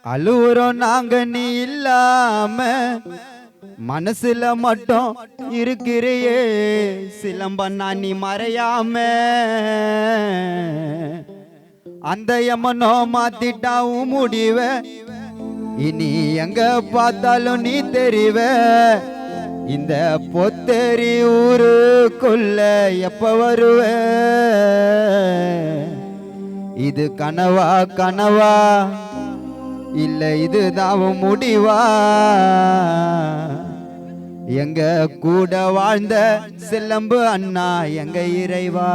அழுவுறோம் நாங்க நீ இல்லாம மனசுல மட்டும் இருக்கிறியே சிலம்பண்ணா நீ மறையாம அந்த யமனோ மாத்திட்டாவும் முடிவ இனி எங்க பார்த்தாலும் நீ தெரிவ இந்த பொத்தேரி ஊருக்குள்ள எப்ப வருவ இது கனவா கனவா இல்ல இதுதான் முடிவா எங்க கூட வாழ்ந்த சிலம்பு அண்ணா எங்க இறைவா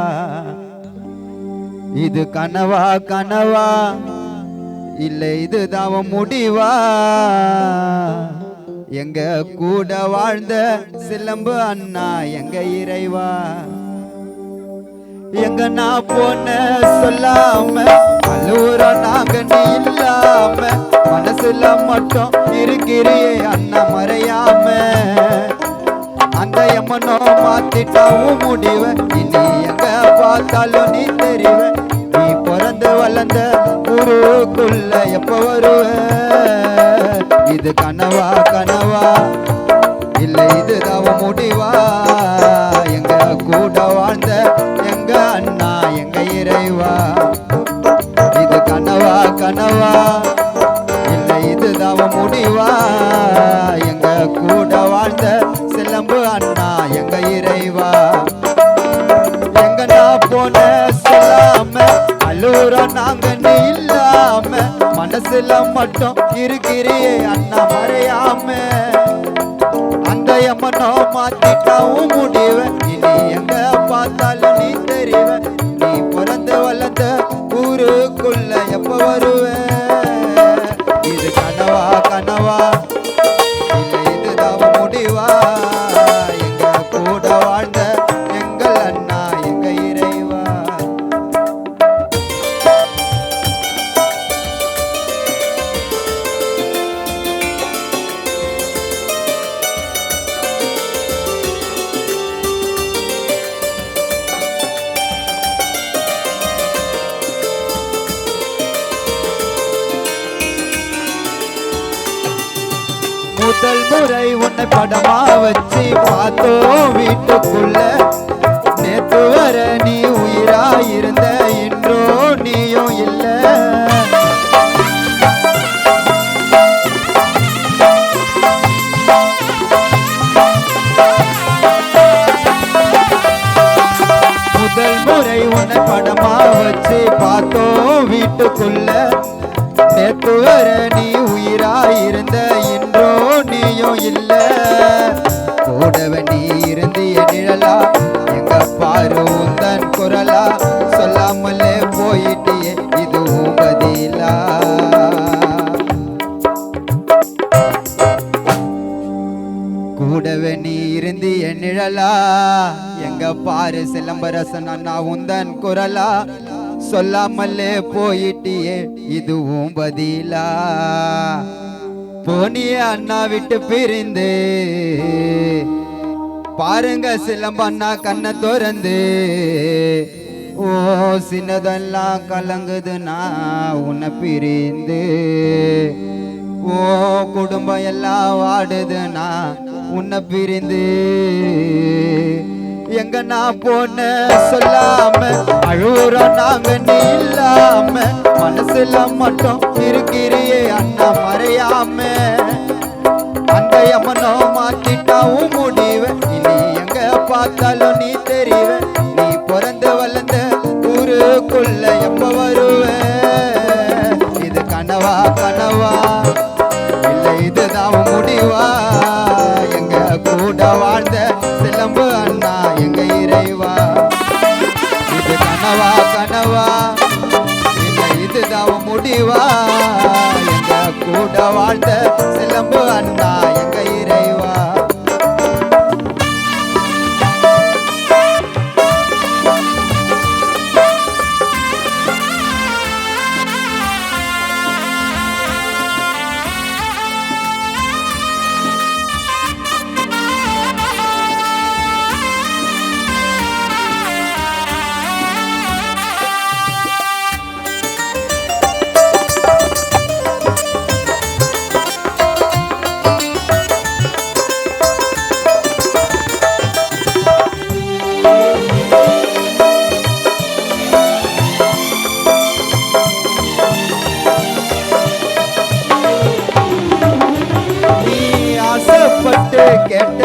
இது கனவா கனவா இல்ல இதுதான் முடிவா எங்க கூட வாழ்ந்த சிலம்பு அண்ணா எங்க இறைவா எங்க நான் போன சொல்லாம அழுவுற நாங்க நீ இல்லாம மனசுல மட்டும் இருக்கிறியே அண்ணா மறையாம அந்த எம்மனோ மாத்திட்டாவும் முடிவ இனி எங்க பார்த்தாலும் நீ தெரிவ நீ பிறந்து வளர்ந்த ஊருக்குள்ள எப்ப வருவ இது கனவா கனவா இல்ல இதுதான் முடிவா எங்க கூட வாழ்ந்த எங்க அண்ணா எங்க இறைவா இது கனவா கனவா இல்ல இதுதான் முடிவா எங்க கூட வாழ்ந்த சிலம்பு அண்ணா எங்க இறைவா எங்க நான் போன சொல்லாம அழுற நாங்க நீ இல்லாம மனசுல மட்டும் இருக்கிறியே அண்ணா மறையாம அந்த எம்மனோ மாத்திட்டாவும் முடிவ இனி எங்க பார்த்தாலும் நீ தெரிவ நீ பிறந்து வளர்ந்த ஊருக்குள்ள எப்ப வருவ இது கனவா கனவா இல்ல இதுதான் முடிவா எங்க கூட வாழ்ந்த எங்கள் அண்ணா எங்க இறைவா முதல் முறை உன்னை படமா வச்சு பார்த்தோம் வீட்டுக்குள்ள நேத்து வர நீ உயிராயிருந்த இன்றோ நீயும் இல்ல முதல் முறை உன்னை படமா வச்சு பார்த்தோம் வீட்டுக்குள்ள நேத்து வர நீ உயிராயிருந்த இன்றோ நீயும் இல்ல கூடவ நீ இருந்து எழிழலா எங்க பாரு உந்தன் குரலா சொல்லாமலே போயிட்டியே இதுவும் பதிலா கூடவே நீ இருந்து எழிழலா எங்க பாரு சிலம்பரசன் அண்ணா உந்தன் குரலா சொல்லாமலே போயிட்டியே இதுவும் பதிலா போனிய அண்ணா விட்டு பிரிந்து பாருங்க சிலம்பண்ணா கண்ணை திறந்து ஓ சின்னதெல்லாம் கலங்குதுன்னா உன்னை பிரிந்து ஓ குடும்பம் எல்லாம் வாடுதுன்னா உன்னை பிரிந்து எங்க நான் போன சொல்லாம அழுற நாங்க நீ இல்லாம மனசுல மட்டும் இருக்கிறியே அண்ணா மறையாம அந்த யமனோ மாத்திட்டாவும் முடிவ இனி எங்க பார்த்தாலும் நீ தெரிவ நீ பிறந்து வளர்ந்த ஊருக்குள்ள எப்ப வருவ இது கனவா கனவா இல்ல இதுதான் முடிவா எங்க கூட வாழ்ந்த சிலம்பு அண்ணா எங்க இறைவா இது கனவா கனவா இல்ல இதுதான் முடிவா எங்க கூட வாழ்ந்த சிலம்பு அண்ணா எங்க இறைவா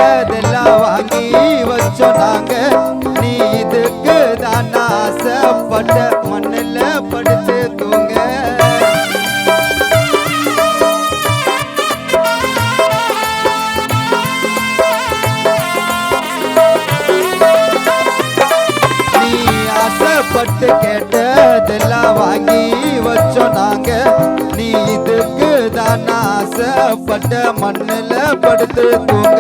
கேட்டதெல்லாம் வாங்கி வச்சோம் நாங்க நீ இதுக்கு தான் ஆசைப்பட்ட மண்ணில் படுத்து தூங்க பட்டு கேட்டதெல்லாம் வாங்கி வச்சோம் நாங்க நீ இதுக்கு தான் ஆசைப்பட்ட மண்ணில் படுத்து தூங்க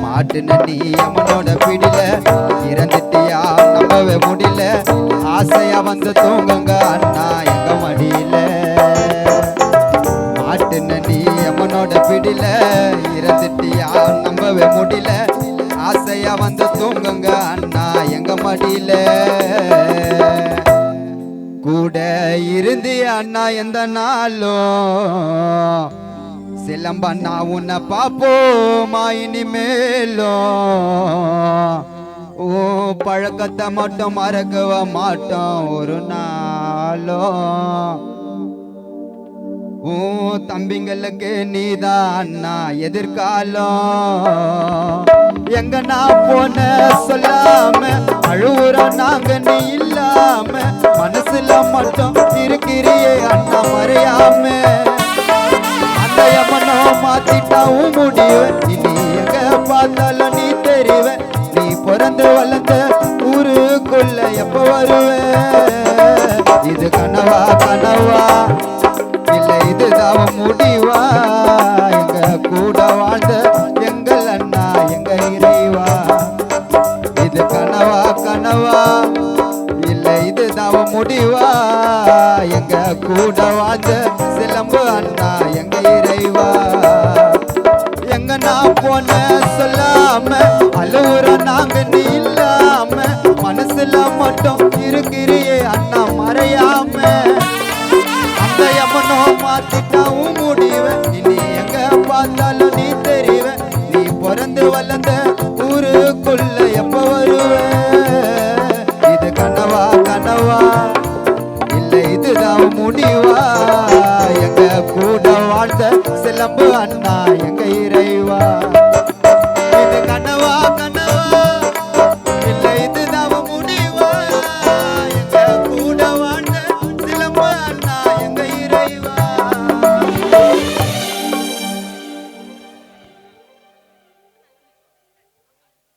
மாட்டுன நீ அம்மனோட பிடில இறந்துட்டியா நம்பவே முடியல ஆசையா வந்து தூங்குங்க அண்ணா எங்க மடியில மாட்டுன நீ அம்மனோட பிடில இறந்துட்டியா நம்பவே முடியல ஆசையா வந்து தூங்குங்க அண்ணா எங்க மடியில கூட இருந்து அண்ணா எந்த நாளும் சிலம்பண்ணா உன்னை பாப்போமா இனிமேலும் ஓ பழக்கத்தை மட்டும் மறக்கவ மாட்டோம் ஒரு நாளும் ஓ தம்பிங்களுக்கு நீதான் அண்ணா எதிர்காலம் எங்க நான் போன சொல்லாம அழுவுற நாங்க நீ இல்லாம மனசுல மட்டும் இருக்கிறியே அண்ணா மறையாம அந்த எமனோ மாத்திட்டாவும் முடியும் இனி எங்க பார்த்தாலும் நீ தெரிவ நீ பிறந்து வளர்ந்த ஊருக்குள்ள எப்ப வருவ இது கனவா கனவா இல்ல இதுதான் முடிவா எங்க கூட வாழ்ந்த எங்கள் அண்ணா எங்க இறைவா இது கனவா கனவா இல்ல இதுதான் முடிவா எங்க கூட வாழ்ந்த சிலம்பு அண்ணா எங்க இறைவா எங்க நான் போன சொல்லாம அழுவுற நாங்க நீ இல்லாம மனசுல மட்டும்